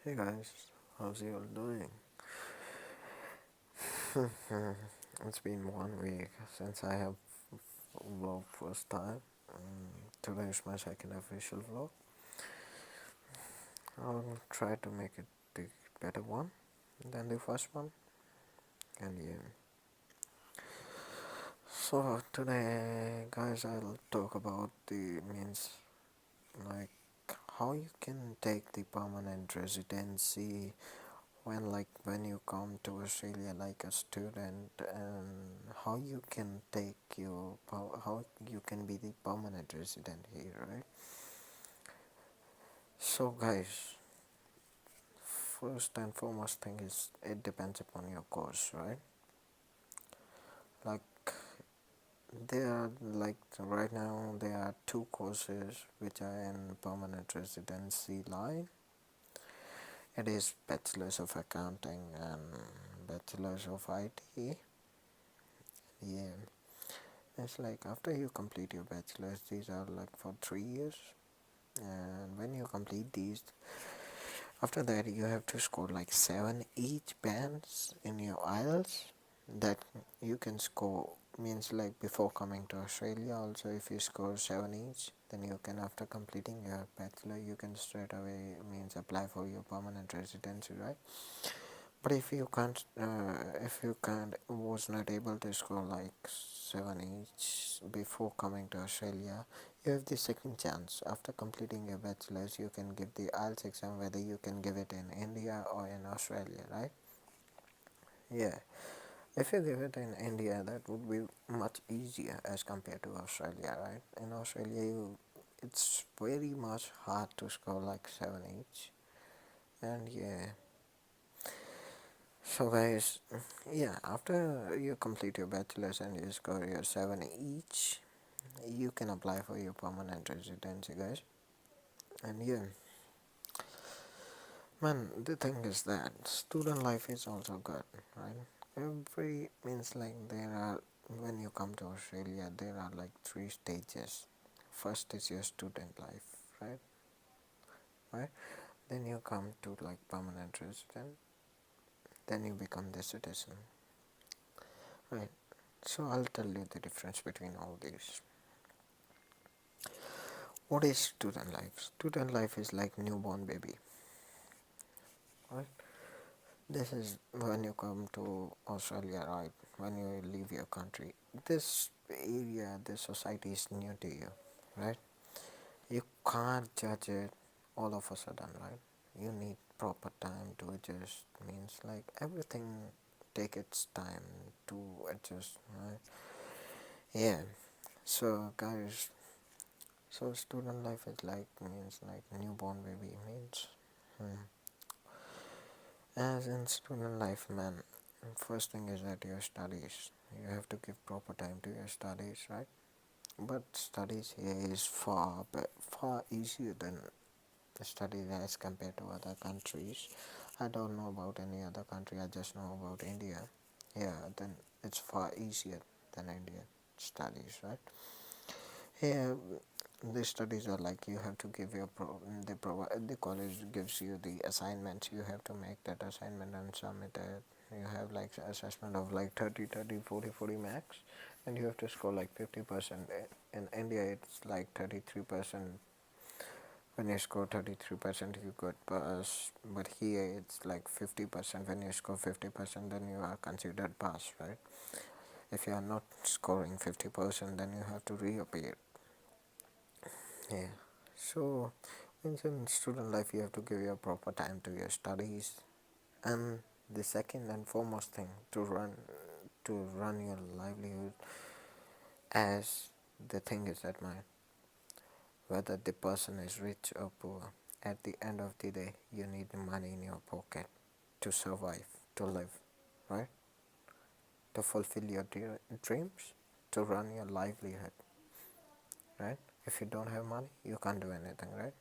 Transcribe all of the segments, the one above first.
Hey guys, how's you all doing? It's been 1 week since I have vlogged first time. Today is my second official vlog. I'll try to make it the better one than the first one. And yeah. So today, guys, I'll talk about the means like how you can take the permanent residency when you come to Australia like a student, and how you can take how you can be the permanent resident here, right? So guys, first and foremost thing is it depends upon your course, right? Like there are like right now there are two courses which are in permanent residency line. It is bachelor's of accounting and bachelor's of IT. Yeah, it's like after you complete your bachelor's, these are like for 3 years, and when you complete these, after that you have to score like seven each bands in your IELTS. That you can score means like before coming to Australia. Also, if you score seven each, then you can after completing your bachelor, you can straight away means apply for your permanent residency, right? But if you can't, was not able to score like seven each before coming to Australia, you have the second chance. After completing your bachelor's, you can give the IELTS exam, whether you can give it in India or in Australia, right? Yeah. If you give it in India, that would be much easier as compared to Australia, right? In Australia, it's very much hard to score like seven each, and yeah. So guys, yeah, after you complete your bachelor's and you score your seven each, you can apply for your permanent residency, guys. And yeah, man, the thing is that student life is also good, right? Every means like there are when you come to Australia, there are like three stages. First is your student life, right? Right. Then you come to like permanent resident. Then you become the citizen, right? So I'll tell you the difference between all these. What is student life? Student life is like newborn baby, right? This is when you come to Australia, right? When you leave your country, this area, this society is new to you, right? You can't judge it all of a sudden, right? You need proper time to adjust. Means like everything take its time to adjust, right? Yeah. So guys, so student life is like means like newborn baby means. Hmm. As in student life, man, first thing is that your studies. You have to give proper time to your studies, right? But studies here is far easier than studies as compared to other countries. I don't know about any other country. I just know about India. Yeah, then it's far easier than India studies, right? Here, the studies are like you have to give your the college gives you the assignments. You have to make that assignment and submit it. You have like assessment of like 30, 30, 40, 40 max, and you have to score like 50%. In India, it's like 33%. When you score 33%, you got pass. But here, it's like 50%. When you score 50%, then you are considered pass, right? If you are not scoring 50%, then you have to reappear. Yeah. So, in student life, you have to give your proper time to your studies, and the second and foremost thing to run your livelihood, as the thing is that my whether the person is rich or poor, at the end of the day, you need the money in your pocket to survive, to live, right? To fulfill your dreams, to run your livelihood, right? If you don't have money, you can't do anything, right?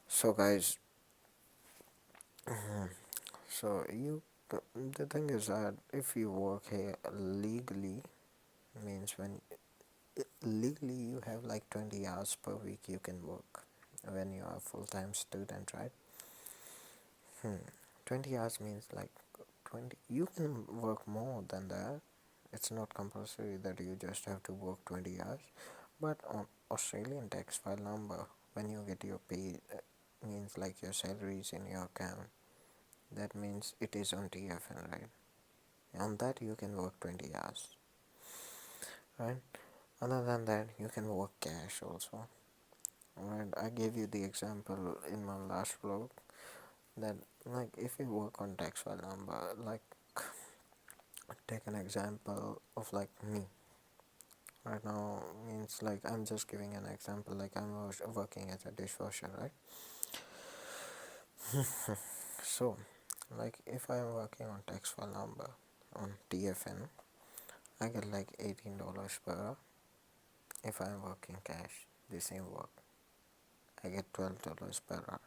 So, guys, so the thing is that if you work here legally, means when legally you have like 20 hours per week you can work when you are a full-time student, right? Hmm. 20 hours means like 20. You can work more than that. It's not compulsory that you just have to work 20 hours. But on Australian tax file number, when you get your pay, means like your salary is in your account. That means it is on TFN, right? On that you can work 20 hours, right? Other than that, you can work cash also. Right? I gave you the example in my last vlog that like if you work on tax file number, like take an example of like me right now, means like I'm just giving an example, like I'm working as a dishwasher, right? So like if I'm working on tax file number on TFN, I get like $18 per hour. If I'm working cash, the same work, I get $12 per hour.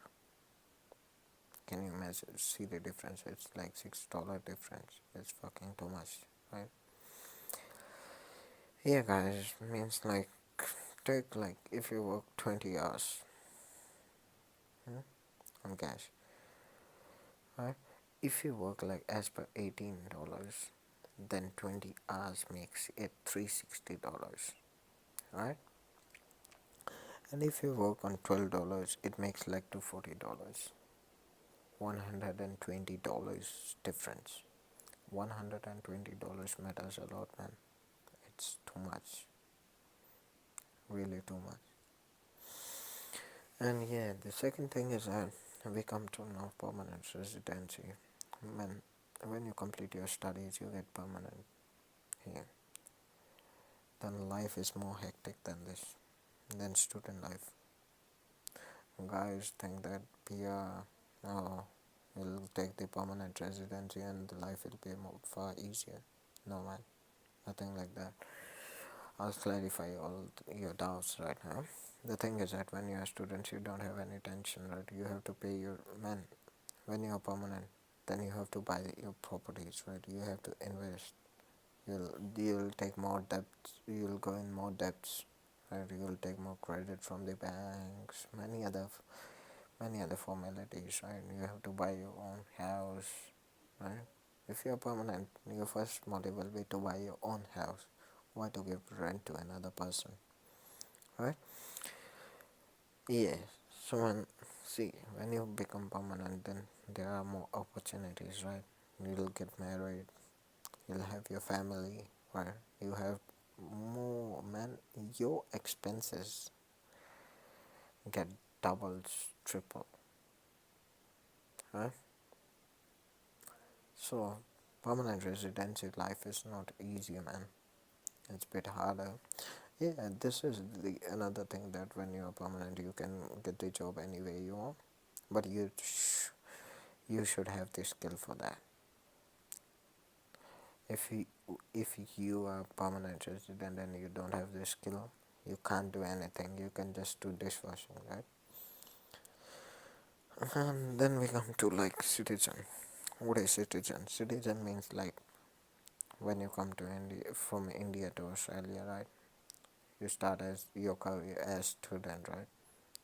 Can you imagine? See the difference? It's like $6 difference. It's fucking too much, right? Yeah, guys, means like take like if you work 20 hours, hmm, on cash, right? If you work like as per $18, then 20 hours makes it $360, right? And if you work on $12, it makes like $240, $120 difference. $120 matters a lot, man. It's too much, really too much. And yeah, the second thing is that we come to now permanent residency. When you complete your studies, you get permanent here. Then life is more hectic than this, than student life. Guys think that PR will take the permanent residency and the life will be more, far easier. No, man, nothing like that. I'll clarify all your doubts right now. The thing is that when you are students, you don't have any tension, right? You have to pay your man. When you are permanent, then you have to buy your properties, right? You have to invest. You'll take more debts. You'll go in more debts, right? You'll take more credit from the banks. Many other formalities, right? You have to buy your own house, right? If you're permanent, your first motive will be to buy your own house. Why to give rent to another person, right? Yes. So when you become permanent, then there are more opportunities, right? You'll get married. You'll have your family, right? You have more, man. Your expenses get doubled, triple, right? So permanent residency life is not easy, man. It's a bit harder. Yeah, this is the another thing that when you're permanent, you can get the job any way you want, but you should have the skill for that. If you if you are permanent resident and you don't have the skill, you can't do anything. You can just do dishwashing, right? And then we come to like citizen. What is citizen? Citizen means like when you come to India from India to Australia, right? You start as your career as student, right?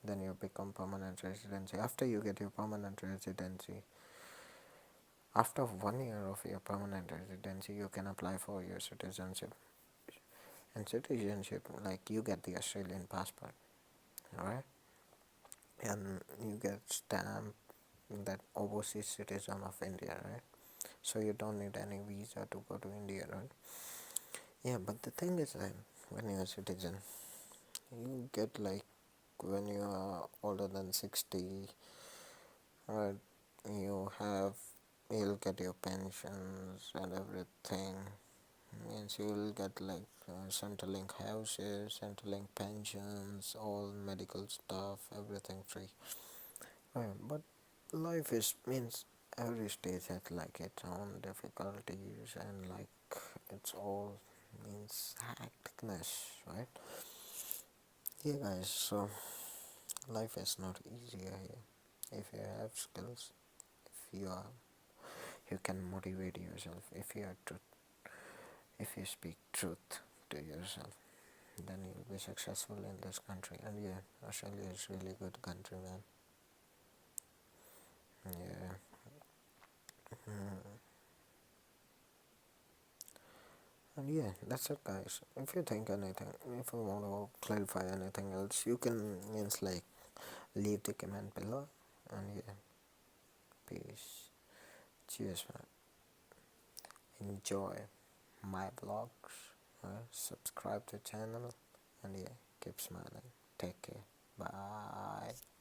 Then you become permanent residency. After you get your permanent residency, after 1 year of your permanent residency, you can apply for your citizenship. And citizenship, like you get the Australian passport, alright? And you get stamp that overseas citizen of India, right? So you don't need any visa to go to India, right? Yeah, but the thing is that when you're a citizen, you get like when you are older than 60, right? You have you'll get your pensions and everything. Means you will get like Centrelink houses, Centrelink pensions, all medical stuff, everything free. But life is means every stage has like its own difficulties and like it's all means hecticness, right? Yeah, guys. So life is not easier here. If you have skills, if you can motivate yourself. If you speak truth to yourself, then you'll be successful in this country. And yeah, Australia is really good country, man. Yeah. And yeah, that's it, guys. If you think anything, if you want to clarify anything else, you can means like leave the comment below. And yeah, peace. Cheers, man. Enjoy my vlogs. Subscribe to the channel. And yeah, keep smiling. Take care. Bye.